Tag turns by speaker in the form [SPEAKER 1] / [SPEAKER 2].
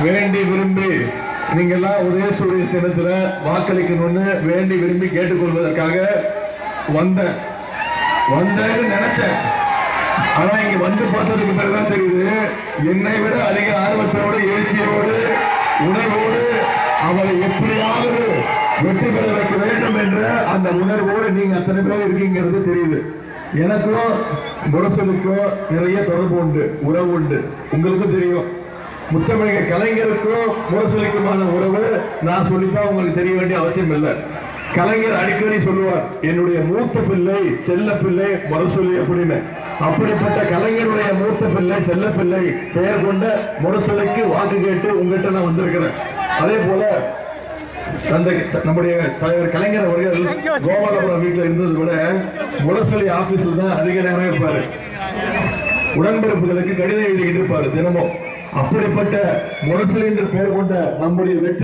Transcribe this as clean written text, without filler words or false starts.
[SPEAKER 1] வேண்டி விரும்பி நீங்கெல்லாம் உதயசூரிய சின்னத்துல வாக்களிக்கணும்னு வேண்டி விரும்பி கேட்டுக்கொள்வதற்காக வந்தேன்னு நினைச்சேன். ஆனா இங்க வந்து பார்த்ததுக்கு பிறகுதான் தெரியுது, என்னை விட அதிக ஆர்வத்தோடு எழுச்சியோடு உணர்வோடு அவளை எப்படியாவது வெற்றி பெற வைக்க வேண்டும் என்ற அந்த உணர்வோடு நீங்க அத்தனை பேர் இருக்கீங்கிறது தெரியுது. எனக்கும் முரசொலிக்கும் நிறைய தொடர்பு உண்டு, உறவு உண்டு. உங்களுக்கும் தெரியும், முத்தமிழக கலைஞருக்கும் முரசொலிக்குமான உறவு நான் சொல்லித்தான் உங்களுக்கு தெரிய வேண்டிய அவசியம் இல்லை. கலைஞர் அடிக்கடி சொல்லுவார், என்னுடைய மூத்த பிள்ளை செல்ல பிள்ளை முரசொலி அப்படின்னு. அப்படிப்பட்ட கலைஞருடைய மூத்த பிள்ளை செல்ல பிள்ளை பெயர் கொண்ட முரசொலிக்கு வாக்கு கேட்டு உங்ககிட்ட நான் வந்திருக்கிறேன். அதே போல நம்முடைய தலைவர் கலைஞர் அவர்கள் கோபாலபுரம் வீட்டில் இருந்தது விட முரசொலி ஆபீஸில் தான் அதிக நேரம் இருப்பாரு. உடன்பிறப்புகளுக்கு கடிதம் எழுதிக்கிட்டு இருப்பாரு தினமும். அப்படிப்பட்ட முரசொலி என்று பெயர் கொண்ட நம்முடைய வெற்றி